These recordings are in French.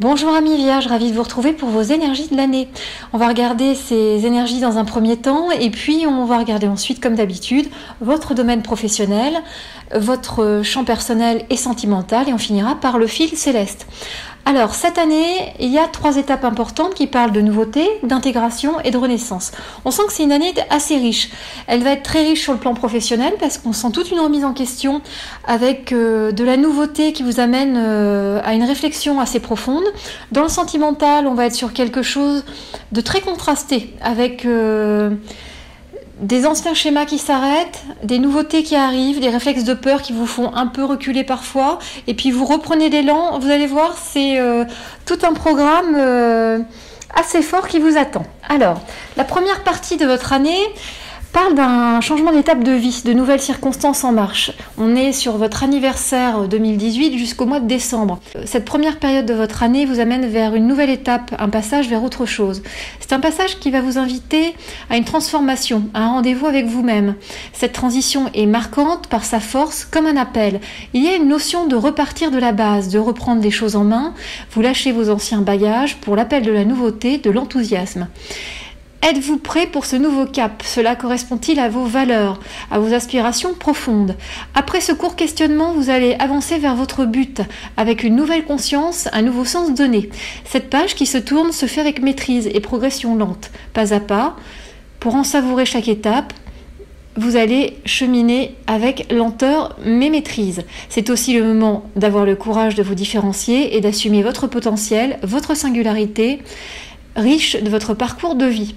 Bonjour amis Vierge, ravie de vous retrouver pour vos énergies de l'année. On va regarder ces énergies dans un premier temps et puis on va regarder ensuite, comme d'habitude, votre domaine professionnel, votre champ personnel et sentimental et on finira par le fil céleste. Alors, cette année, il y a 3 étapes importantes qui parlent de nouveautés, d'intégration et de renaissance. On sent que c'est une année assez riche. Elle va être très riche sur le plan professionnel parce qu'on sent toute une remise en question avec de la nouveauté qui vous amène à une réflexion assez profonde. Dans le sentimental, on va être sur quelque chose de très contrasté avec des anciens schémas qui s'arrêtent, des nouveautés qui arrivent, des réflexes de peur qui vous font un peu reculer parfois, et puis vous reprenez l'élan. Vous allez voir, c'est tout un programme assez fort qui vous attend. Alors, la première partie de votre année parle d'un changement d'étape de vie, de nouvelles circonstances en marche. On est sur votre anniversaire 2018 jusqu'au mois de décembre. Cette première période de votre année vous amène vers une nouvelle étape, un passage vers autre chose. C'est un passage qui va vous inviter à une transformation, à un rendez-vous avec vous-même. Cette transition est marquante par sa force comme un appel. Il y a une notion de repartir de la base, de reprendre les choses en main. Vous lâchez vos anciens bagages pour l'appel de la nouveauté, de l'enthousiasme. Êtes-vous prêt pour ce nouveau cap? Cela correspond-il à vos valeurs, à vos aspirations profondes? Après ce court questionnement, vous allez avancer vers votre but, avec une nouvelle conscience, un nouveau sens donné. Cette page qui se tourne se fait avec maîtrise et progression lente, pas à pas. Pour en savourer chaque étape, vous allez cheminer avec lenteur mais maîtrise. C'est aussi le moment d'avoir le courage de vous différencier et d'assumer votre potentiel, votre singularité, riche de votre parcours de vie.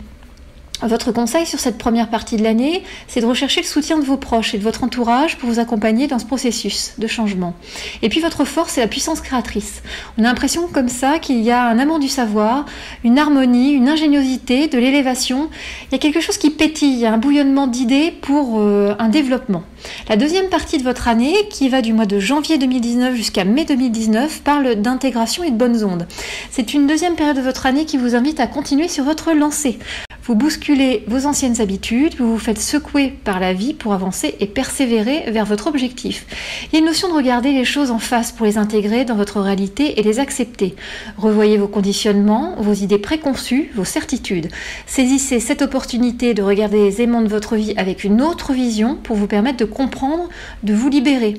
Votre conseil sur cette première partie de l'année, c'est de rechercher le soutien de vos proches et de votre entourage pour vous accompagner dans ce processus de changement. Et puis votre force, c'est la puissance créatrice. On a l'impression comme ça qu'il y a un amour du savoir, une harmonie, une ingéniosité, de l'élévation. Il y a quelque chose qui pétille, il y a un bouillonnement d'idées pour un développement. La deuxième partie de votre année, qui va du mois de janvier 2019 jusqu'à mai 2019, parle d'intégration et de bonnes ondes. C'est une deuxième période de votre année qui vous invite à continuer sur votre lancée. Vous bousculez vos anciennes habitudes, vous vous faites secouer par la vie pour avancer et persévérer vers votre objectif. Il y a une notion de regarder les choses en face pour les intégrer dans votre réalité et les accepter. Revoyez vos conditionnements, vos idées préconçues, vos certitudes. Saisissez cette opportunité de regarder les aimants de votre vie avec une autre vision pour vous permettre de comprendre, de vous libérer.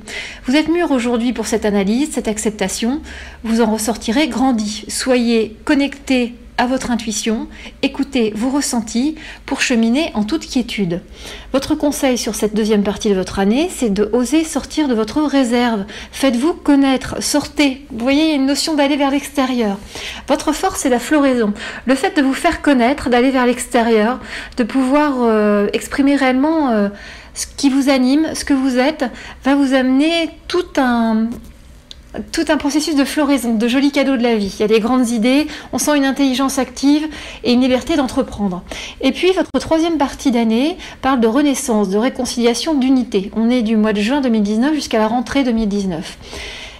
Vous êtes mûr aujourd'hui pour cette analyse, cette acceptation. Vous en ressortirez grandi. Soyez connectés à votre intuition, écoutez vos ressentis pour cheminer en toute quiétude. Votre conseil sur cette deuxième partie de votre année, c'est de oser sortir de votre réserve. Faites-vous connaître, sortez. Vous voyez, il y a une notion d'aller vers l'extérieur. Votre force, c'est la floraison. Le fait de vous faire connaître, d'aller vers l'extérieur, de pouvoir exprimer réellement ce qui vous anime, ce que vous êtes, va vous amener tout un processus de floraison, de jolis cadeaux de la vie. Il y a des grandes idées, on sent une intelligence active et une liberté d'entreprendre. Et puis votre troisième partie d'année parle de renaissance, de réconciliation, d'unité. On est du mois de juin 2019 jusqu'à la rentrée 2019.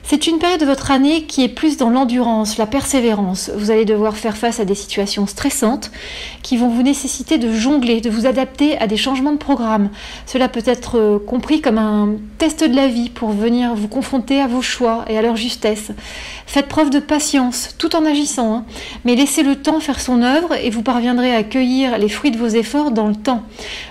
C'est une période de votre année qui est plus dans l'endurance, la persévérance. Vous allez devoir faire face à des situations stressantes qui vont vous nécessiter de jongler, de vous adapter à des changements de programme. Cela peut être compris comme un test de la vie pour venir vous confronter à vos choix et à leur justesse. Faites preuve de patience tout en agissant, mais laissez le temps faire son œuvre et vous parviendrez à cueillir les fruits de vos efforts dans le temps.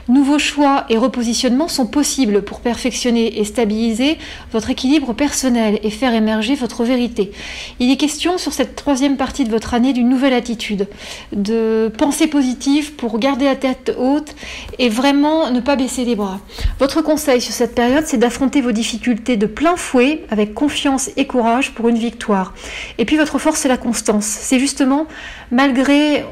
Nouveaux choix et repositionnements sont possibles pour perfectionner et stabiliser votre équilibre personnel et faire émerger votre vérité. Il est question sur cette troisième partie de votre année d'une nouvelle attitude, de pensée positive pour garder la tête haute et vraiment ne pas baisser les bras. Votre conseil sur cette période, c'est d'affronter vos difficultés de plein fouet avec confiance et courage pour une victoire. Et puis votre force, c'est la constance. C'est justement, malgré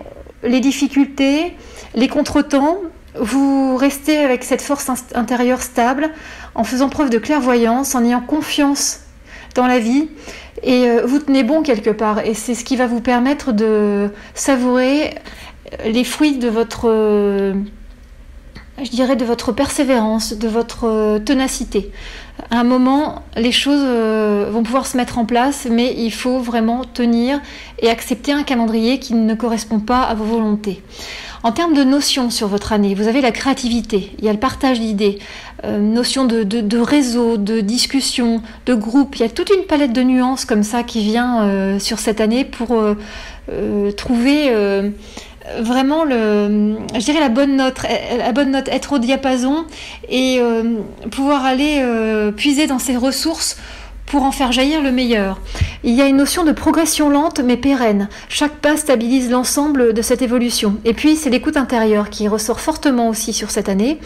les difficultés, les contretemps, vous restez avec cette force intérieure stable, en faisant preuve de clairvoyance, en ayant confiance dans la vie, et vous tenez bon quelque part, et c'est ce qui va vous permettre de savourer les fruits de votre je dirais, de votre persévérance, de votre ténacité. À un moment, les choses vont pouvoir se mettre en place, mais il faut vraiment tenir et accepter un calendrier qui ne correspond pas à vos volontés. En termes de notions sur votre année, vous avez la créativité, il y a le partage d'idées, notion de réseau, de discussion, de groupe. Il y a toute une palette de nuances comme ça qui vient sur cette année pour trouver vraiment je dirais la bonne note, être au diapason et pouvoir aller puiser dans ses ressources pour en faire jaillir le meilleur. Il y a une notion de progression lente mais pérenne. Chaque pas stabilise l'ensemble de cette évolution. Et puis c'est l'écoute intérieure qui ressort fortement aussi sur cette année.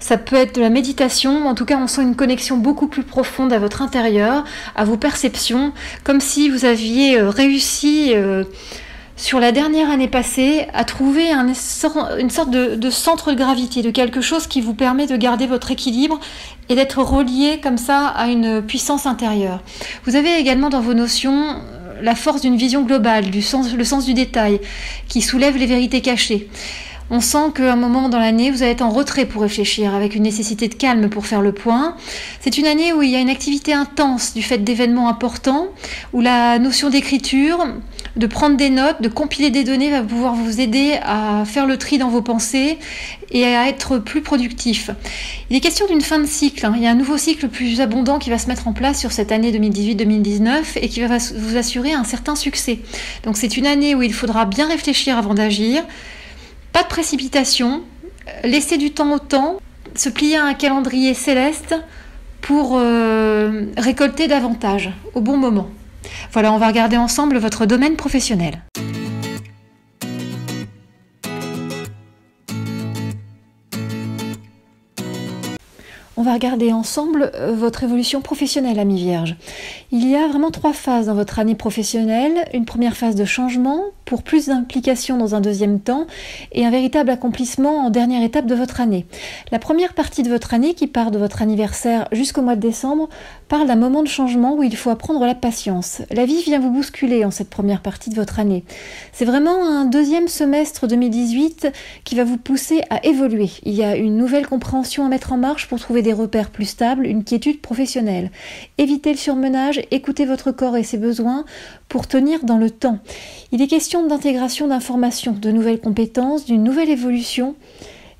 Ça peut être de la méditation, en tout cas on sent une connexion beaucoup plus profonde à votre intérieur, à vos perceptions, comme si vous aviez réussi sur la dernière année passée à trouver une sorte de centre de gravité, de quelque chose qui vous permet de garder votre équilibre et d'être relié comme ça à une puissance intérieure. Vous avez également dans vos notions la force d'une vision globale, le sens du détail, qui soulève les vérités cachées. On sent qu'à un moment dans l'année, vous allez être en retrait pour réfléchir, avec une nécessité de calme pour faire le point. C'est une année où il y a une activité intense du fait d'événements importants, où la notion d'écriture, de prendre des notes, de compiler des données va pouvoir vous aider à faire le tri dans vos pensées et à être plus productif. Il est question d'une fin de cycle. Il y a un nouveau cycle plus abondant qui va se mettre en place sur cette année 2018-2019 et qui va vous assurer un certain succès. Donc c'est une année où il faudra bien réfléchir avant d'agir. Pas de précipitation, laisser du temps au temps, se plier à un calendrier céleste pour récolter davantage au bon moment. Voilà, on va regarder ensemble votre domaine professionnel. On va regarder ensemble votre évolution professionnelle, ami Vierge. Il y a vraiment 3 phases dans votre année professionnelle. Une première phase de changement pour plus d'implication dans un deuxième temps et un véritable accomplissement en dernière étape de votre année. La première partie de votre année, qui part de votre anniversaire jusqu'au mois de décembre, parle d'un moment de changement où il faut apprendre la patience. La vie vient vous bousculer en cette première partie de votre année. C'est vraiment un deuxième semestre 2018 qui va vous pousser à évoluer. Il y a une nouvelle compréhension à mettre en marche pour trouver des repères plus stables, une quiétude professionnelle. Évitez le surmenage, écoutez votre corps et ses besoins pour tenir dans le temps. Il est question d'intégration d'informations, de nouvelles compétences, d'une nouvelle évolution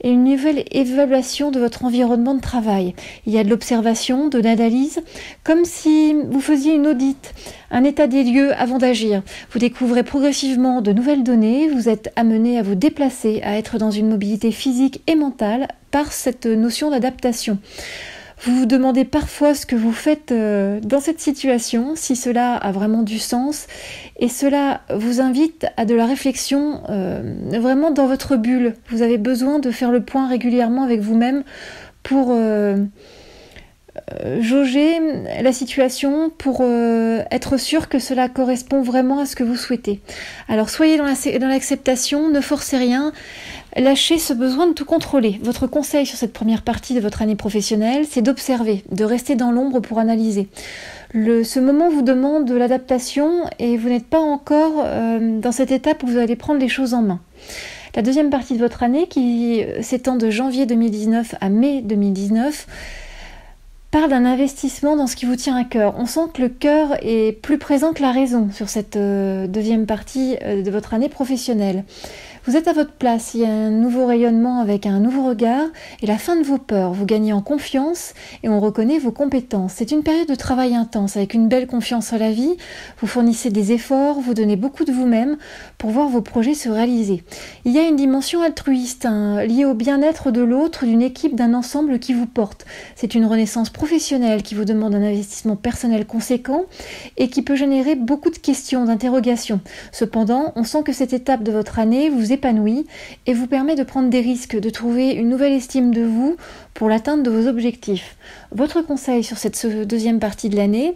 et une nouvelle évaluation de votre environnement de travail. Il y a de l'observation, de l'analyse, comme si vous faisiez une audit, un état des lieux avant d'agir. Vous découvrez progressivement de nouvelles données, vous êtes amené à vous déplacer, à être dans une mobilité physique et mentale par cette notion d'adaptation. Vous vous demandez parfois ce que vous faites dans cette situation, si cela a vraiment du sens, et cela vous invite à de la réflexion vraiment dans votre bulle. Vous avez besoin de faire le point régulièrement avec vous-même pour jauger la situation, pour être sûr que cela correspond vraiment à ce que vous souhaitez. Alors soyez dans l'acceptation, ne forcez rien. Lâchez ce besoin de tout contrôler. Votre conseil sur cette première partie de votre année professionnelle, c'est d'observer, de rester dans l'ombre pour analyser. Ce moment vous demande de l'adaptation et vous n'êtes pas encore dans cette étape où vous allez prendre les choses en main. La deuxième partie de votre année, qui s'étend de janvier 2019 à mai 2019, parle d'un investissement dans ce qui vous tient à cœur. On sent que le cœur est plus présent que la raison sur cette deuxième partie de votre année professionnelle. Vous êtes à votre place, il y a un nouveau rayonnement avec un nouveau regard et la fin de vos peurs. Vous gagnez en confiance et on reconnaît vos compétences. C'est une période de travail intense avec une belle confiance en la vie. Vous fournissez des efforts, vous donnez beaucoup de vous-même pour voir vos projets se réaliser. Il y a une dimension altruiste liée au bien-être de l'autre, d'une équipe, d'un ensemble qui vous porte. C'est une renaissance professionnelle qui vous demande un investissement personnel conséquent et qui peut générer beaucoup de questions, d'interrogations. Cependant, on sent que cette étape de votre année vous épanouit et vous permet de prendre des risques, de trouver une nouvelle estime de vous pour l'atteinte de vos objectifs. Votre conseil sur cette deuxième partie de l'année,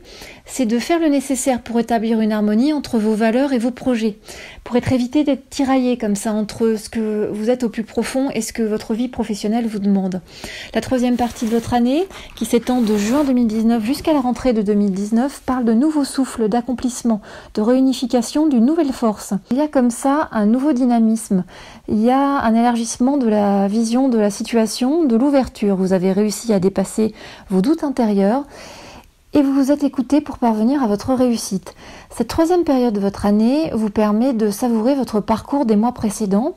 c'est de faire le nécessaire pour établir une harmonie entre vos valeurs et vos projets, pour être évité d'être tiraillé comme ça entre ce que vous êtes au plus profond et ce que votre vie professionnelle vous demande. La troisième partie de votre année, qui s'étend de juin 2019 jusqu'à la rentrée de 2019, parle de nouveaux souffles, d'accomplissement, de réunification, d'une nouvelle force. Il y a comme ça un nouveau dynamisme, il y a un élargissement de la vision de la situation, de l'ouverture. Vous avez réussi à dépasser vos doutes intérieurs et vous vous êtes écouté pour parvenir à votre réussite. Cette troisième période de votre année vous permet de savourer votre parcours des mois précédents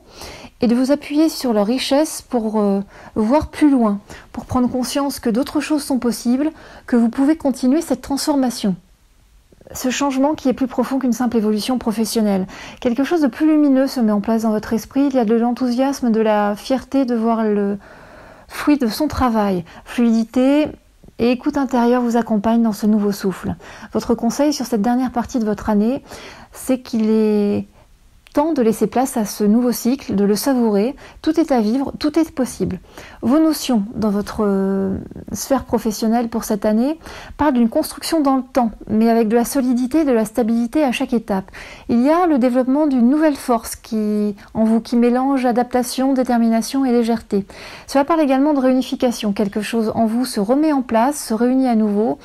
et de vous appuyer sur leur richesse pour voir plus loin, pour prendre conscience que d'autres choses sont possibles, que vous pouvez continuer cette transformation. Ce changement qui est plus profond qu'une simple évolution professionnelle. Quelque chose de plus lumineux se met en place dans votre esprit. Il y a de l'enthousiasme, de la fierté de voir le fruit de son travail. Fluidité et écoute intérieure vous accompagnent dans ce nouveau souffle. Votre conseil sur cette dernière partie de votre année, c'est qu'il est temps de laisser place à ce nouveau cycle, de le savourer. Tout est à vivre, tout est possible. Vos notions dans votre sphère professionnelle pour cette année parlent d'une construction dans le temps, mais avec de la solidité, de la stabilité à chaque étape. Il y a le développement d'une nouvelle force en vous qui mélange adaptation, détermination et légèreté. Cela parle également de réunification. Quelque chose en vous se remet en place, se réunit à nouveau.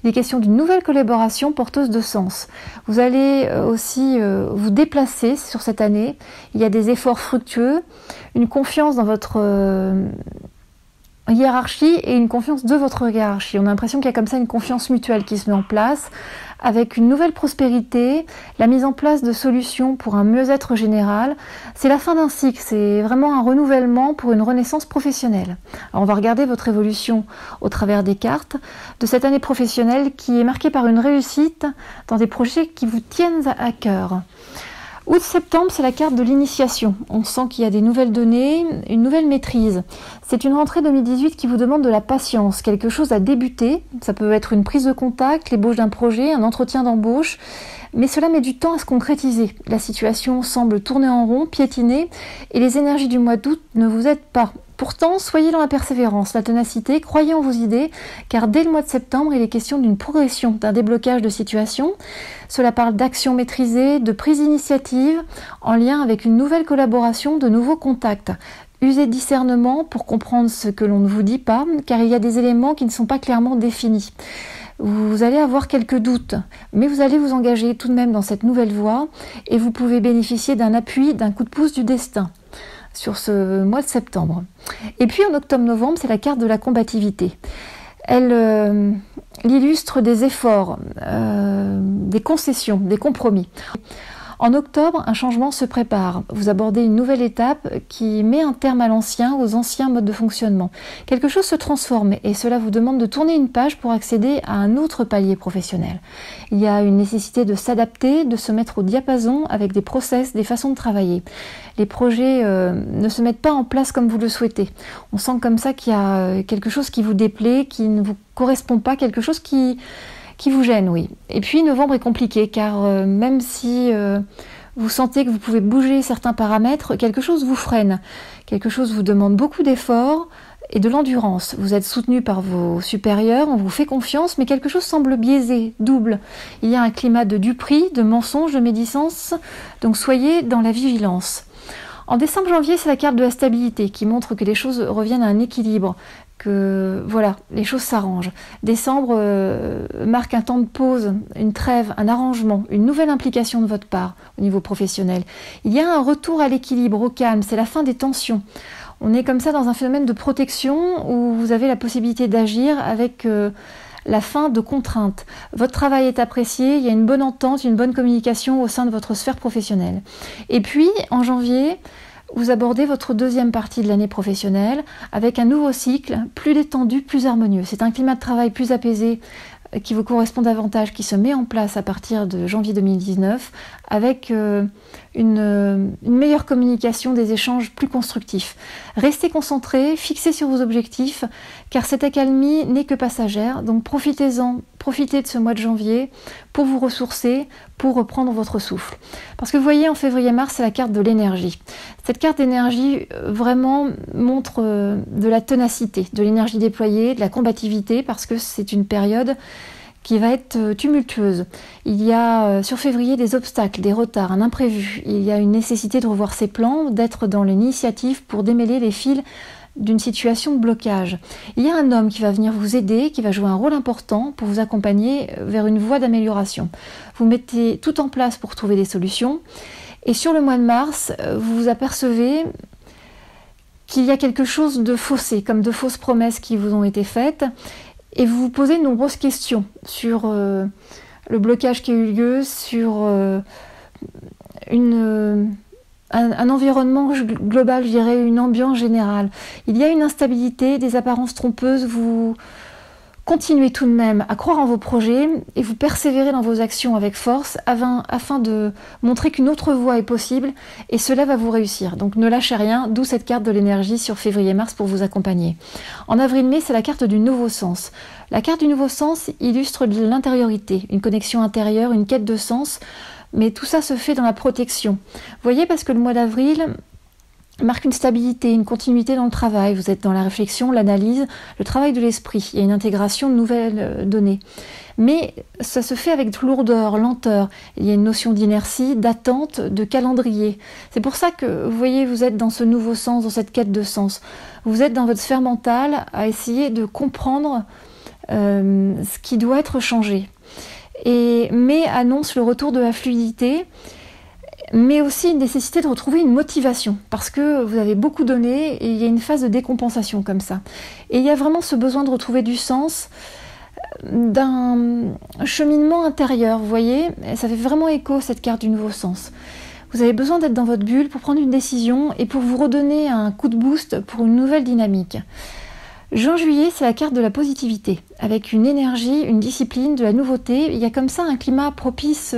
Il est question d'une nouvelle collaboration porteuse de sens. Vous allez aussi vous déplacer sur cette année. Il y a des efforts fructueux, une confiance dans votre hiérarchie et une confiance de votre hiérarchie. On a l'impression qu'il y a comme ça une confiance mutuelle qui se met en place avec une nouvelle prospérité, la mise en place de solutions pour un mieux-être général. C'est la fin d'un cycle, c'est vraiment un renouvellement pour une renaissance professionnelle. Alors on va regarder votre évolution au travers des cartes de cette année professionnelle qui est marquée par une réussite dans des projets qui vous tiennent à cœur. Août-septembre, c'est la carte de l'initiation. On sent qu'il y a des nouvelles données, une nouvelle maîtrise. C'est une rentrée 2018 qui vous demande de la patience, quelque chose à débuter. Ça peut être une prise de contact, l'ébauche d'un projet, un entretien d'embauche. Mais cela met du temps à se concrétiser. La situation semble tourner en rond, piétiner, et les énergies du mois d'août ne vous aident pas. Pourtant, soyez dans la persévérance, la ténacité, croyez en vos idées, car dès le mois de septembre, il est question d'une progression, d'un déblocage de situation. Cela parle d'action maîtrisée, de prise d'initiative, en lien avec une nouvelle collaboration, de nouveaux contacts. Usez de discernement pour comprendre ce que l'on ne vous dit pas, car il y a des éléments qui ne sont pas clairement définis. Vous allez avoir quelques doutes, mais vous allez vous engager tout de même dans cette nouvelle voie et vous pouvez bénéficier d'un appui, d'un coup de pouce du destin sur ce mois de septembre. Et puis en octobre-novembre, c'est la carte de la combativité. Elle illustre des efforts, des concessions, des compromis. En octobre, un changement se prépare. Vous abordez une nouvelle étape qui met un terme à l'ancien, aux anciens modes de fonctionnement. Quelque chose se transforme et cela vous demande de tourner une page pour accéder à un autre palier professionnel. Il y a une nécessité de s'adapter, de se mettre au diapason avec des process, des façons de travailler. Les projets ne se mettent pas en place comme vous le souhaitez. On sent comme ça qu'il y a quelque chose qui vous déplaît, qui ne vous correspond pas, quelque chose qui vous gêne, oui. Et puis novembre est compliqué car même si vous sentez que vous pouvez bouger certains paramètres, quelque chose vous freine. Quelque chose vous demande beaucoup d'efforts et de l'endurance. Vous êtes soutenu par vos supérieurs, on vous fait confiance, mais quelque chose semble biaisé, double. Il y a un climat de duperie, de mensonge, de médisance, donc soyez dans la vigilance. En décembre-janvier, c'est la carte de la stabilité qui montre que les choses reviennent à un équilibre, que voilà, les choses s'arrangent. Décembre marque un temps de pause, une trêve, un arrangement, une nouvelle implication de votre part au niveau professionnel. Il y a un retour à l'équilibre, au calme, c'est la fin des tensions. On est comme ça dans un phénomène de protection où vous avez la possibilité d'agir avec la fin de contraintes. Votre travail est apprécié, il y a une bonne entente, une bonne communication au sein de votre sphère professionnelle. Et puis, en janvier, vous abordez votre deuxième partie de l'année professionnelle avec un nouveau cycle, plus détendu, plus harmonieux. C'est un climat de travail plus apaisé qui vous correspond davantage, qui se met en place à partir de janvier 2019 avec une meilleure communication, des échanges plus constructifs. Restez concentrés, fixez sur vos objectifs, car cette accalmie n'est que passagère, donc profitez-en, profitez de ce mois de janvier pour vous ressourcer, pour reprendre votre souffle. Parce que vous voyez, en février-mars, c'est la carte de l'énergie. Cette carte d'énergie vraiment montre de la ténacité, de l'énergie déployée, de la combativité, parce que c'est une période qui va être tumultueuse. Il y a sur février des obstacles, des retards, un imprévu. Il y a une nécessité de revoir ses plans, d'être dans l'initiative pour démêler les fils d'une situation de blocage. Il y a un homme qui va venir vous aider, qui va jouer un rôle important pour vous accompagner vers une voie d'amélioration. Vous mettez tout en place pour trouver des solutions. Et sur le mois de mars, vous vous apercevez qu'il y a quelque chose de faussé, comme de fausses promesses qui vous ont été faites. Et vous vous posez de nombreuses questions sur le blocage qui a eu lieu, sur un environnement global, je dirais, une ambiance générale. Il y a une instabilité, des apparences trompeuses. Vous continuez tout de même à croire en vos projets et vous persévérez dans vos actions avec force afin de montrer qu'une autre voie est possible et cela va vous réussir. Donc ne lâchez rien, d'où cette carte de l'énergie sur février-mars pour vous accompagner. En avril-mai, c'est la carte du nouveau sens. La carte du nouveau sens illustre l'intériorité, une connexion intérieure, une quête de sens, mais tout ça se fait dans la protection. Vous voyez, parce que le mois d'avril marque une stabilité, une continuité dans le travail. Vous êtes dans la réflexion, l'analyse, le travail de l'esprit. Il y a une intégration de nouvelles données. Mais ça se fait avec lourdeur, lenteur. Il y a une notion d'inertie, d'attente, de calendrier. C'est pour ça que, vous voyez, vous êtes dans ce nouveau sens, dans cette quête de sens. Vous êtes dans votre sphère mentale à essayer de comprendre ce qui doit être changé. Mais annonce le retour de la fluidité, mais aussi une nécessité de retrouver une motivation, parce que vous avez beaucoup donné et il y a une phase de décompensation comme ça. Et il y a vraiment ce besoin de retrouver du sens, d'un cheminement intérieur, vous voyez, ça fait vraiment écho cette carte du nouveau sens. Vous avez besoin d'être dans votre bulle pour prendre une décision et pour vous redonner un coup de boost pour une nouvelle dynamique. Juin-juillet, c'est la carte de la positivité, avec une énergie, une discipline, de la nouveauté. Il y a comme ça un climat propice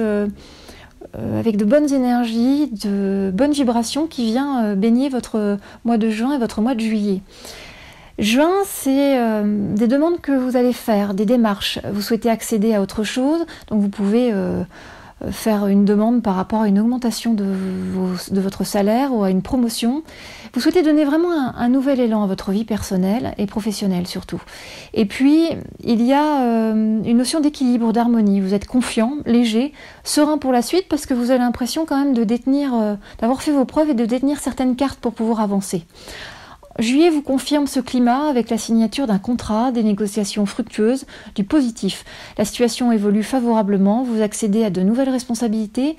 avec de bonnes énergies, de bonnes vibrations qui vient baigner votre mois de juin et votre mois de juillet. Juin, c'est des demandes que vous allez faire, des démarches. Vous souhaitez accéder à autre chose, donc vous pouvez faire une demande par rapport à une augmentation de votre salaire ou à une promotion. Vous souhaitez donner vraiment un nouvel élan à votre vie personnelle et professionnelle surtout. Et puis, il y a une notion d'équilibre, d'harmonie. Vous êtes confiant, léger, serein pour la suite parce que vous avez l'impression quand même de détenir, d'avoir fait vos preuves et de détenir certaines cartes pour pouvoir avancer. Juillet vous confirme ce climat avec la signature d'un contrat, des négociations fructueuses, du positif. La situation évolue favorablement, vous accédez à de nouvelles responsabilités,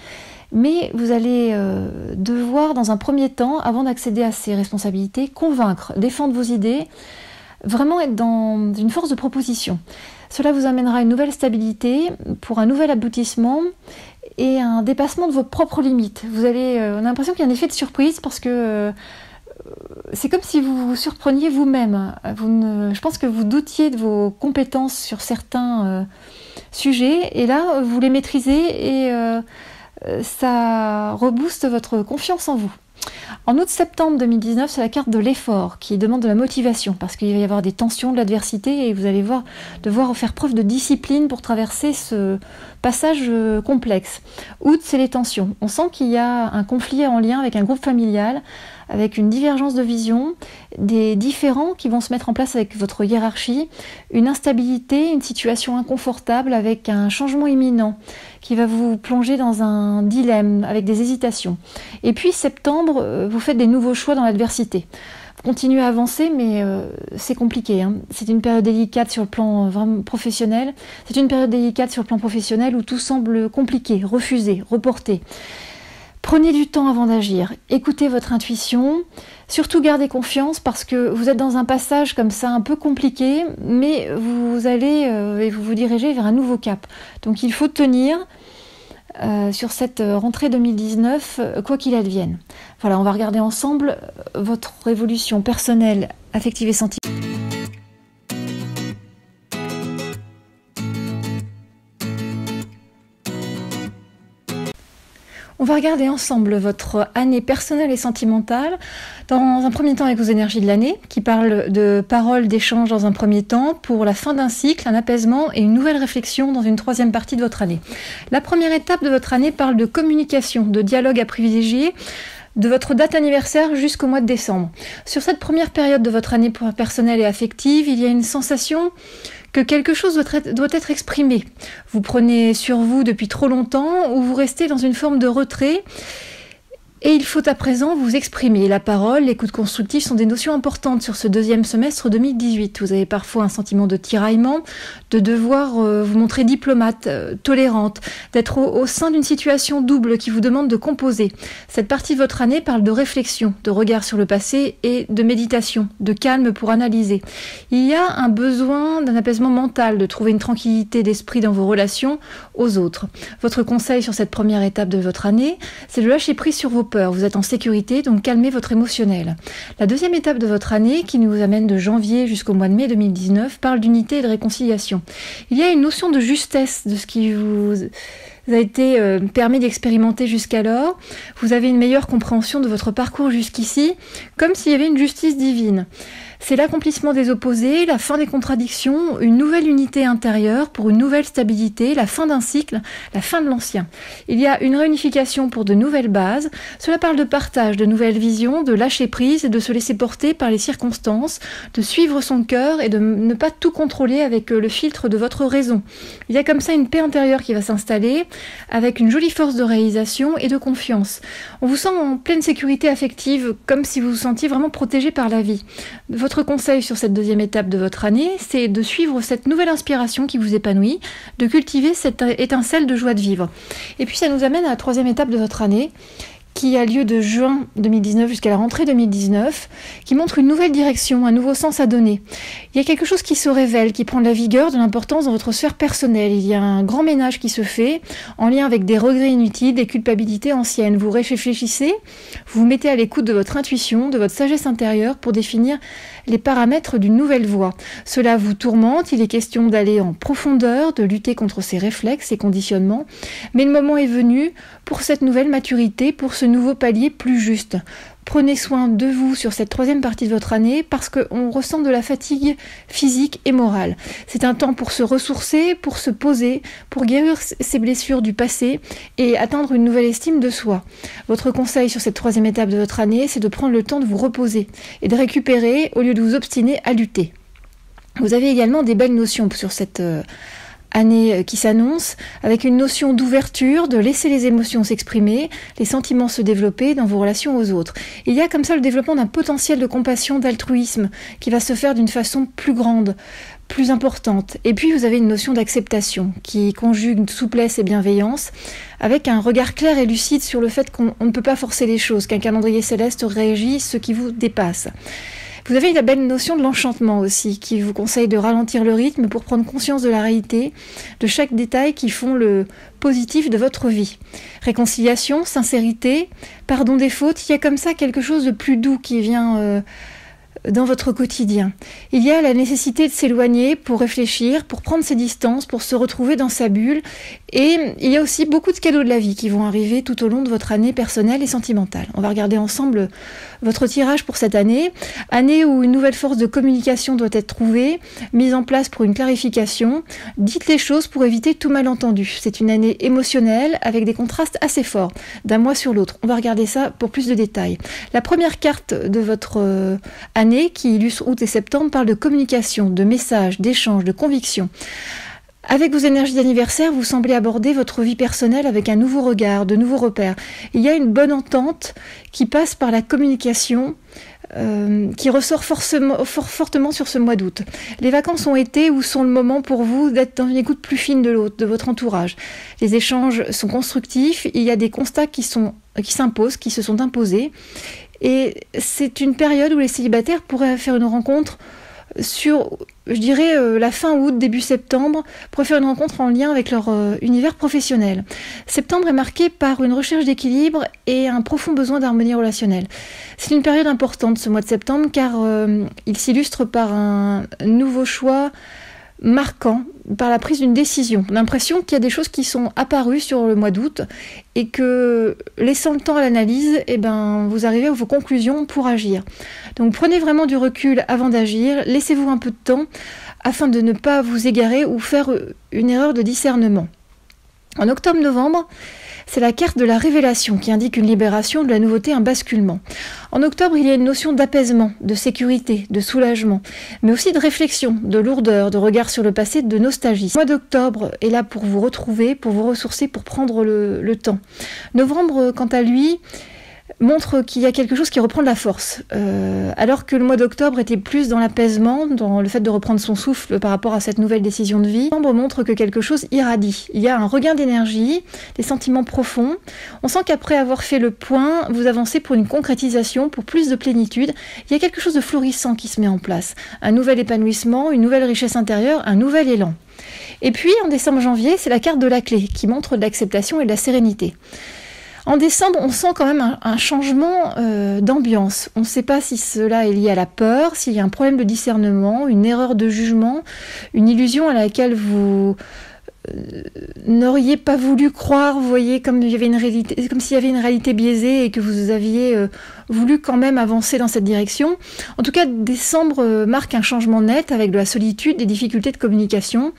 mais vous allez devoir, dans un premier temps, avant d'accéder à ces responsabilités, convaincre, défendre vos idées, vraiment être dans une force de proposition. Cela vous amènera à une nouvelle stabilité pour un nouvel aboutissement et un dépassement de vos propres limites. On a l'impression qu'il y a un effet de surprise parce que c'est comme si vous vous surpreniez vous-même. Je pense que vous doutiez de vos compétences sur certains sujets et là, vous les maîtrisez et ça rebooste votre confiance en vous. En août-septembre 2019, c'est la carte de l'effort qui demande de la motivation parce qu'il va y avoir des tensions, de l'adversité et vous allez devoir faire preuve de discipline pour traverser ce passage complexe. Août, c'est les tensions. On sent qu'il y a un conflit en lien avec un groupe familial, avec une divergence de vision, des différends qui vont se mettre en place avec votre hiérarchie, une instabilité, une situation inconfortable avec un changement imminent qui va vous plonger dans un dilemme avec des hésitations. Et puis septembre, vous faites des nouveaux choix dans l'adversité. Vous continuez à avancer, mais c'est compliqué. C'est une période délicate sur le plan vraiment professionnel. C'est une période délicate sur le plan professionnel où tout semble compliqué, refusé, reporté. Prenez du temps avant d'agir, écoutez votre intuition, surtout gardez confiance parce que vous êtes dans un passage comme ça un peu compliqué, mais vous allez et vous vous dirigez vers un nouveau cap. Donc il faut tenir sur cette rentrée 2019, quoi qu'il advienne. Voilà, on va regarder ensemble votre évolution personnelle, affective et sentimentale. On va regarder ensemble votre année personnelle et sentimentale, dans un premier temps avec vos énergies de l'année, qui parlent de paroles, d'échanges dans un premier temps, pour la fin d'un cycle, un apaisement et une nouvelle réflexion dans une troisième partie de votre année. La première étape de votre année parle de communication, de dialogue à privilégier, de votre date anniversaire jusqu'au mois de décembre. Sur cette première période de votre année personnelle et affective, il y a une sensation que quelque chose doit être exprimé. Vous prenez sur vous depuis trop longtemps ou vous restez dans une forme de retrait. Et il faut à présent vous exprimer. La parole, l'écoute constructive sont des notions importantes sur ce deuxième semestre 2018. Vous avez parfois un sentiment de tiraillement, de devoir vous montrer diplomate, tolérante, d'être au sein d'une situation double qui vous demande de composer. Cette partie de votre année parle de réflexion, de regard sur le passé et de méditation, de calme pour analyser. Il y a un besoin d'un apaisement mental, de trouver une tranquillité d'esprit dans vos relations aux autres. Votre conseil sur cette première étape de votre année, c'est de lâcher prise sur vos peurs. Vous êtes en sécurité, donc calmez votre émotionnel. La deuxième étape de votre année, qui nous amène de janvier jusqu'au mois de mai 2019, parle d'unité et de réconciliation. Il y a une notion de justesse de ce qui vous a été permis d'expérimenter jusqu'alors. Vous avez une meilleure compréhension de votre parcours jusqu'ici, comme s'il y avait une justice divine. C'est l'accomplissement des opposés, la fin des contradictions, une nouvelle unité intérieure pour une nouvelle stabilité, la fin d'un cycle, la fin de l'ancien. Il y a une réunification pour de nouvelles bases. Cela parle de partage, de nouvelles visions, de lâcher prise et de se laisser porter par les circonstances, de suivre son cœur et de ne pas tout contrôler avec le filtre de votre raison. Il y a comme ça une paix intérieure qui va s'installer avec une jolie force de réalisation et de confiance. On vous sent en pleine sécurité affective, comme si vous vous sentiez vraiment protégé par la vie. Votre conseil sur cette deuxième étape de votre année, c'est de suivre cette nouvelle inspiration qui vous épanouit, de cultiver cette étincelle de joie de vivre. Et puis ça nous amène à la troisième étape de votre année, qui a lieu de juin 2019 jusqu'à la rentrée 2019, qui montre une nouvelle direction, un nouveau sens à donner. Il y a quelque chose qui se révèle, qui prend de la vigueur, de l'importance dans votre sphère personnelle. Il y a un grand ménage qui se fait, en lien avec des regrets inutiles, des culpabilités anciennes. Vous réfléchissez, vous vous mettez à l'écoute de votre intuition, de votre sagesse intérieure pour définir les paramètres d'une nouvelle voie. Cela vous tourmente, il est question d'aller en profondeur, de lutter contre ces réflexes, ces conditionnements, mais le moment est venu pour cette nouvelle maturité, pour ce nouveau palier plus juste. Prenez soin de vous sur cette troisième partie de votre année parce qu'on ressent de la fatigue physique et morale. C'est un temps pour se ressourcer, pour se poser, pour guérir ses blessures du passé et atteindre une nouvelle estime de soi. Votre conseil sur cette troisième étape de votre année, c'est de prendre le temps de vous reposer et de récupérer au lieu de vous obstiner à lutter. Vous avez également des belles notions sur cette année qui s'annonce, avec une notion d'ouverture, de laisser les émotions s'exprimer, les sentiments se développer dans vos relations aux autres. Il y a comme ça le développement d'un potentiel de compassion, d'altruisme, qui va se faire d'une façon plus grande, plus importante. Et puis vous avez une notion d'acceptation, qui conjugue souplesse et bienveillance, avec un regard clair et lucide sur le fait qu'on ne peut pas forcer les choses, qu'un calendrier céleste régit ce qui vous dépasse. Vous avez la belle notion de l'enchantement aussi, qui vous conseille de ralentir le rythme pour prendre conscience de la réalité, de chaque détail qui font le positif de votre vie. Réconciliation, sincérité, pardon des fautes, il y a comme ça quelque chose de plus doux qui vient dans votre quotidien. Il y a la nécessité de s'éloigner pour réfléchir, pour prendre ses distances, pour se retrouver dans sa bulle. Et il y a aussi beaucoup de cadeaux de la vie qui vont arriver tout au long de votre année personnelle et sentimentale. On va regarder ensemble votre tirage pour cette année. Année où une nouvelle force de communication doit être trouvée, mise en place pour une clarification. Dites les choses pour éviter tout malentendu. C'est une année émotionnelle avec des contrastes assez forts d'un mois sur l'autre. On va regarder ça pour plus de détails. La première carte de votre année qui illustre août et septembre parle de communication, de messages, d'échanges, de convictions. Avec vos énergies d'anniversaire, vous semblez aborder votre vie personnelle avec un nouveau regard, de nouveaux repères. Il y a une bonne entente qui passe par la communication qui ressort fortement sur ce mois d'août. Les vacances ont été ou sont le moment pour vous d'être dans une écoute plus fine de l'autre, de votre entourage. Les échanges sont constructifs, il y a des constats qui s'imposent, qui se sont imposés. Et c'est une période où les célibataires pourraient faire une rencontre sur, je dirais, la fin août, début septembre, pourraient faire une rencontre en lien avec leur univers professionnel. Septembre est marqué par une recherche d'équilibre et un profond besoin d'harmonie relationnelle. C'est une période importante ce mois de septembre car il s'illustre par un nouveau choix marquant, par la prise d'une décision. On a l'impression qu'il y a des choses qui sont apparues sur le mois d'août et que, laissant le temps à l'analyse, vous arrivez à vos conclusions pour agir. Donc prenez vraiment du recul avant d'agir, laissez-vous un peu de temps afin de ne pas vous égarer ou faire une erreur de discernement. En octobre-novembre, c'est la carte de la révélation qui indique une libération, de la nouveauté, un basculement. En octobre, il y a une notion d'apaisement, de sécurité, de soulagement, mais aussi de réflexion, de lourdeur, de regard sur le passé, de nostalgie. Le mois d'octobre est là pour vous retrouver, pour vous ressourcer, pour prendre le temps. Novembre, quant à lui, montre qu'il y a quelque chose qui reprend de la force. Alors que le mois d'octobre était plus dans l'apaisement, dans le fait de reprendre son souffle par rapport à cette nouvelle décision de vie, novembre montre que quelque chose irradie. Il y a un regain d'énergie, des sentiments profonds. On sent qu'après avoir fait le point, vous avancez pour une concrétisation, pour plus de plénitude. Il y a quelque chose de florissant qui se met en place. Un nouvel épanouissement, une nouvelle richesse intérieure, un nouvel élan. Et puis, en décembre-janvier, c'est la carte de la clé qui montre de l'acceptation et de la sérénité. En décembre, on sent quand même un changement d'ambiance. On ne sait pas si cela est lié à la peur, s'il y a un problème de discernement, une erreur de jugement, une illusion à laquelle vous n'auriez pas voulu croire, vous voyez, comme s'il y avait une réalité biaisée et que vous aviez voulu quand même avancer dans cette direction. En tout cas, décembre marque un changement net avec de la solitude, des difficultés de communication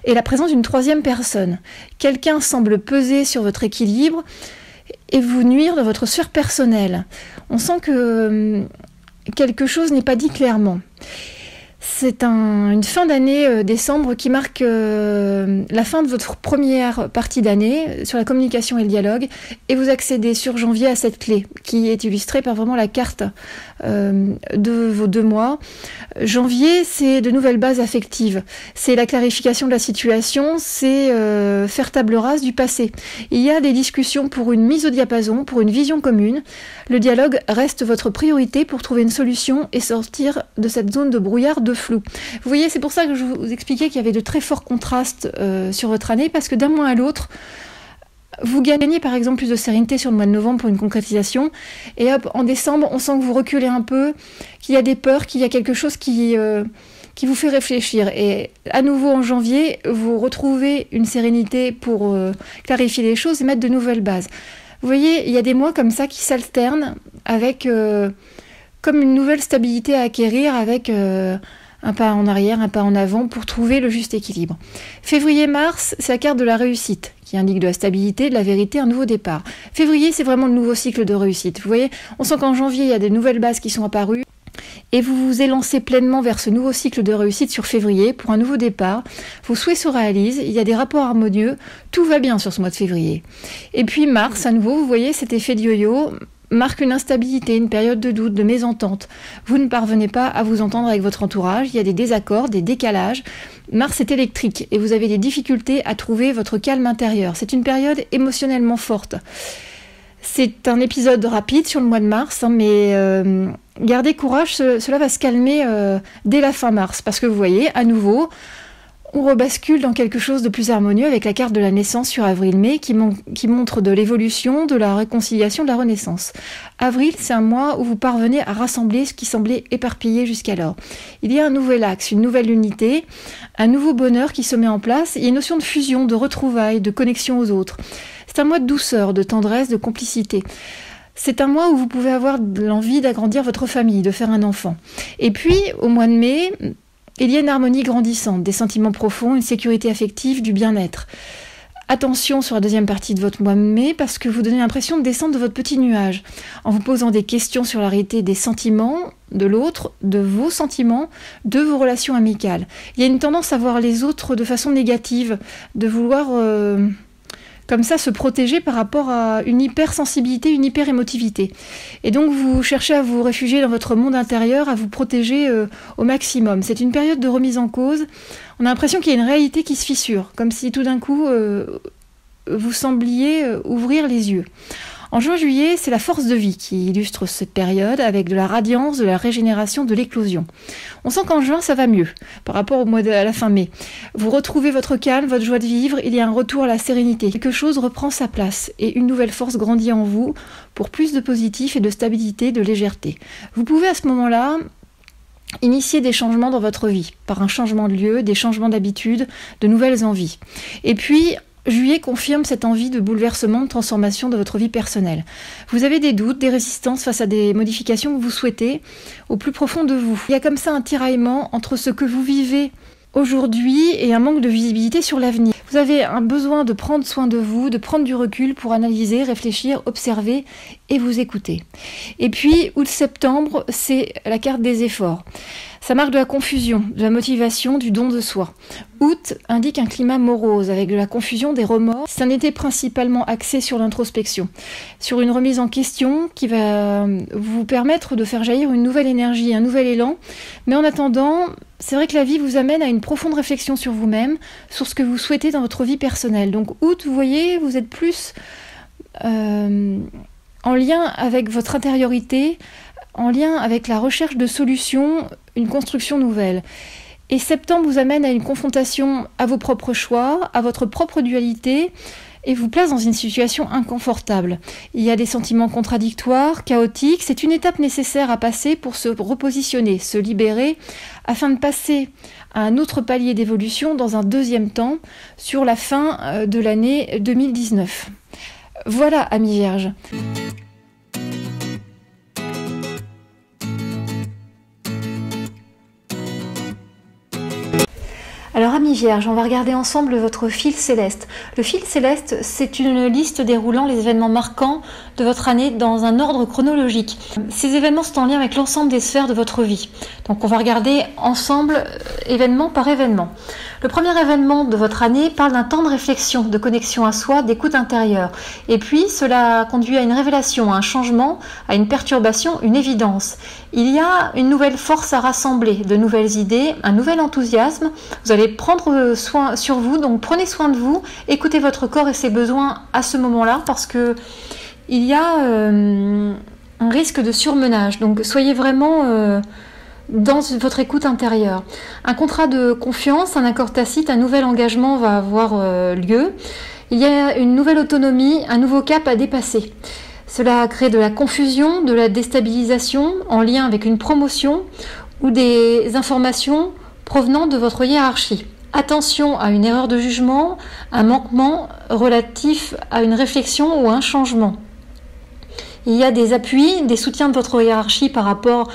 et la présence d'une troisième personne. Quelqu'un semble peser sur votre équilibre et vous nuire dans votre sphère personnelle. On sent que quelque chose n'est pas dit clairement. C'est une fin d'année décembre qui marque la fin de votre première partie d'année sur la communication et le dialogue, et vous accédez sur janvier à cette clé qui est illustrée par vraiment la carte de vos 2 mois. Janvier, c'est de nouvelles bases affectives, c'est la clarification de la situation, c'est faire table rase du passé. Il y a des discussions pour une mise au diapason, pour une vision commune. Le dialogue reste votre priorité pour trouver une solution et sortir de cette zone de brouillard, de flou. Vous voyez, c'est pour ça que je vous expliquais qu'il y avait de très forts contrastes sur votre année, parce que d'un mois à l'autre, vous gagnez par exemple plus de sérénité sur le mois de novembre pour une concrétisation, et hop, en décembre, on sent que vous reculez un peu, qu'il y a des peurs, qu'il y a quelque chose qui vous fait réfléchir. Et à nouveau en janvier, vous retrouvez une sérénité pour clarifier les choses et mettre de nouvelles bases. Vous voyez, il y a des mois comme ça qui s'alternent avec comme une nouvelle stabilité à acquérir, avec un pas en arrière, un pas en avant pour trouver le juste équilibre. Février-mars, c'est la carte de la réussite qui indique de la stabilité, de la vérité, un nouveau départ. Février, c'est vraiment le nouveau cycle de réussite. Vous voyez, on sent qu'en janvier, il y a des nouvelles bases qui sont apparues et vous vous élancez pleinement vers ce nouveau cycle de réussite sur février pour un nouveau départ. Vos souhaits se réalisent, il y a des rapports harmonieux, tout va bien sur ce mois de février. Et puis mars, à nouveau, vous voyez cet effet de yo-yo marque une instabilité, une période de doute, de mésentente. Vous ne parvenez pas à vous entendre avec votre entourage, il y a des désaccords, des décalages. Mars est électrique et vous avez des difficultés à trouver votre calme intérieur. C'est une période émotionnellement forte. C'est un épisode rapide sur le mois de mars, mais gardez courage, cela va se calmer dès la fin mars, parce que vous voyez, à nouveau, on rebascule dans quelque chose de plus harmonieux avec la carte de la naissance sur avril-mai qui montre de l'évolution, de la réconciliation, de la renaissance. Avril, c'est un mois où vous parvenez à rassembler ce qui semblait éparpillé jusqu'alors. Il y a un nouvel axe, une nouvelle unité, un nouveau bonheur qui se met en place. Il y a une notion de fusion, de retrouvailles, de connexion aux autres. C'est un mois de douceur, de tendresse, de complicité. C'est un mois où vous pouvez avoir l'envie d'agrandir votre famille, de faire un enfant. Et puis, au mois de mai, il y a une harmonie grandissante, des sentiments profonds, une sécurité affective, du bien-être. Attention sur la deuxième partie de votre mois de mai, parce que vous donnez l'impression de descendre de votre petit nuage, en vous posant des questions sur la réalité des sentiments de l'autre, de vos sentiments, de vos relations amicales. Il y a une tendance à voir les autres de façon négative, de vouloir comme ça se protéger par rapport à une hypersensibilité, une hyperémotivité. Et donc vous cherchez à vous réfugier dans votre monde intérieur, à vous protéger au maximum. C'est une période de remise en cause. On a l'impression qu'il y a une réalité qui se fissure, comme si tout d'un coup vous sembliez ouvrir les yeux. En juin-juillet, c'est la force de vie qui illustre cette période avec de la radiance, de la régénération, de l'éclosion. On sent qu'en juin, ça va mieux par rapport au mois à la fin mai. Vous retrouvez votre calme, votre joie de vivre, il y a un retour à la sérénité. Quelque chose reprend sa place et une nouvelle force grandit en vous pour plus de positif et de stabilité, de légèreté. Vous pouvez à ce moment-là initier des changements dans votre vie, par un changement de lieu, des changements d'habitude, de nouvelles envies. Et puis, juillet confirme cette envie de bouleversement, de transformation de votre vie personnelle. Vous avez des doutes, des résistances face à des modifications que vous souhaitez au plus profond de vous. Il y a comme ça un tiraillement entre ce que vous vivez aujourd'hui et un manque de visibilité sur l'avenir. Vous avez un besoin de prendre soin de vous, de prendre du recul pour analyser, réfléchir, observer et vous écouter. Et puis, août-septembre, c'est la carte des efforts. Ça marque de la confusion, de la motivation, du don de soi. Août indique un climat morose avec de la confusion, des remords. C'est un été principalement axé sur l'introspection, sur une remise en question qui va vous permettre de faire jaillir une nouvelle énergie, un nouvel élan. Mais en attendant, c'est vrai que la vie vous amène à une profonde réflexion sur vous-même, sur ce que vous souhaitez dans votre vie personnelle. Donc août, vous voyez, vous êtes plus en lien avec votre intériorité, en lien avec la recherche de solutions, une construction nouvelle. Et septembre vous amène à une confrontation à vos propres choix, à votre propre dualité, et vous place dans une situation inconfortable. Il y a des sentiments contradictoires, chaotiques. C'est une étape nécessaire à passer pour se repositionner, se libérer, afin de passer à un autre palier d'évolution dans un deuxième temps, sur la fin de l'année 2019. Voilà, amis vierges. Alors, amis vierges, on va regarder ensemble votre fil céleste. Le fil céleste, c'est une liste déroulant les événements marquants de votre année dans un ordre chronologique. Ces événements sont en lien avec l'ensemble des sphères de votre vie. Donc, on va regarder ensemble, événement par événement. Le premier événement de votre année parle d'un temps de réflexion, de connexion à soi, d'écoute intérieure. Et puis, cela conduit à une révélation, à un changement, à une perturbation, une évidence. Il y a une nouvelle force à rassembler, de nouvelles idées, un nouvel enthousiasme. Vous allez prendre soin sur vous, donc prenez soin de vous, écoutez votre corps et ses besoins à ce moment-là, parce que il y a un risque de surmenage. Donc soyez vraiment dans votre écoute intérieure. Un contrat de confiance, un accord tacite, un nouvel engagement va avoir lieu. Il y a une nouvelle autonomie, un nouveau cap à dépasser. Cela crée de la confusion, de la déstabilisation en lien avec une promotion ou des informations provenant de votre hiérarchie. Attention à une erreur de jugement, un manquement relatif à une réflexion ou un changement. Il y a des appuis, des soutiens de votre hiérarchie par rapport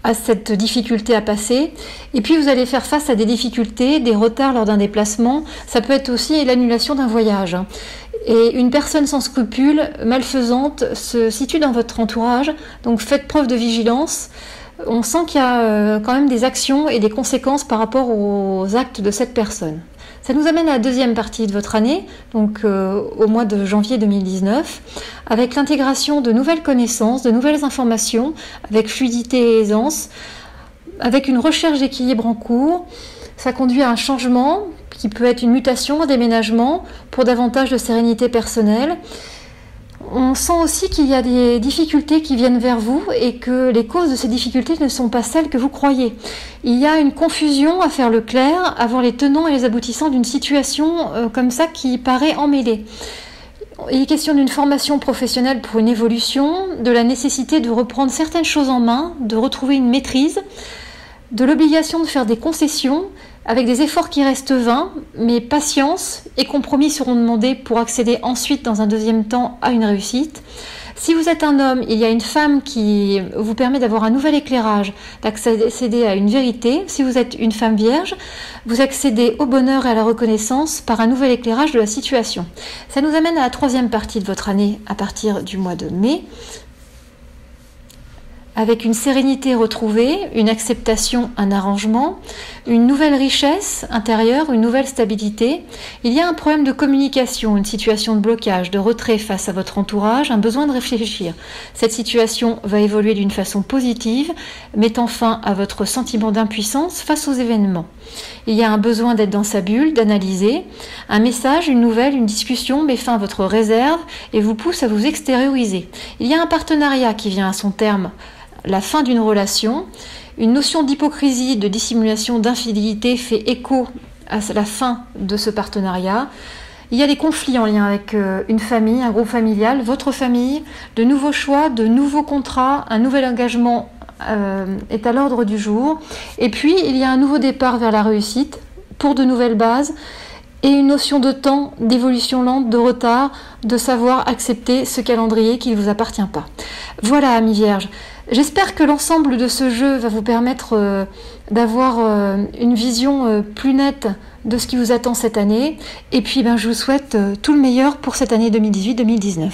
à cette difficulté à passer. Et puis vous allez faire face à des difficultés, des retards lors d'un déplacement. Ça peut être aussi l'annulation d'un voyage. Et une personne sans scrupules, malfaisante, se situe dans votre entourage. Donc faites preuve de vigilance. On sent qu'il y a quand même des actions et des conséquences par rapport aux actes de cette personne. Ça nous amène à la deuxième partie de votre année, donc au mois de janvier 2019, avec l'intégration de nouvelles connaissances, de nouvelles informations, avec fluidité et aisance, avec une recherche d'équilibre en cours. Ça conduit à un changement qui peut être une mutation, un déménagement pour davantage de sérénité personnelle. On sent aussi qu'il y a des difficultés qui viennent vers vous et que les causes de ces difficultés ne sont pas celles que vous croyez. Il y a une confusion à faire le clair, à voir les tenants et les aboutissants d'une situation comme ça qui paraît emmêlée. Il est question d'une formation professionnelle pour une évolution, de la nécessité de reprendre certaines choses en main, de retrouver une maîtrise, de l'obligation de faire des concessions, avec des efforts qui restent vains, mais patience et compromis seront demandés pour accéder ensuite dans un deuxième temps à une réussite. Si vous êtes un homme, il y a une femme qui vous permet d'avoir un nouvel éclairage, d'accéder à une vérité. Si vous êtes une femme vierge, vous accédez au bonheur et à la reconnaissance par un nouvel éclairage de la situation. Ça nous amène à la troisième partie de votre année à partir du mois de mai, avec une sérénité retrouvée, une acceptation, un arrangement, une nouvelle richesse intérieure, une nouvelle stabilité. Il y a un problème de communication, une situation de blocage, de retrait face à votre entourage, un besoin de réfléchir. Cette situation va évoluer d'une façon positive, mettant fin à votre sentiment d'impuissance face aux événements. Il y a un besoin d'être dans sa bulle, d'analyser. Un message, une nouvelle, une discussion met fin à votre réserve et vous pousse à vous extérioriser. Il y a un partenariat qui vient à son terme, la fin d'une relation, une notion d'hypocrisie, de dissimulation, d'infidélité fait écho à la fin de ce partenariat. Il y a des conflits en lien avec une famille, un groupe familial, votre famille, de nouveaux choix, de nouveaux contrats, un nouvel engagement est à l'ordre du jour. Et puis, il y a un nouveau départ vers la réussite pour de nouvelles bases et une notion de temps, d'évolution lente, de retard, de savoir accepter ce calendrier qui ne vous appartient pas. Voilà, amis vierges. J'espère que l'ensemble de ce jeu va vous permettre d'avoir une vision plus nette de ce qui vous attend cette année. Et puis je vous souhaite tout le meilleur pour cette année 2018-2019.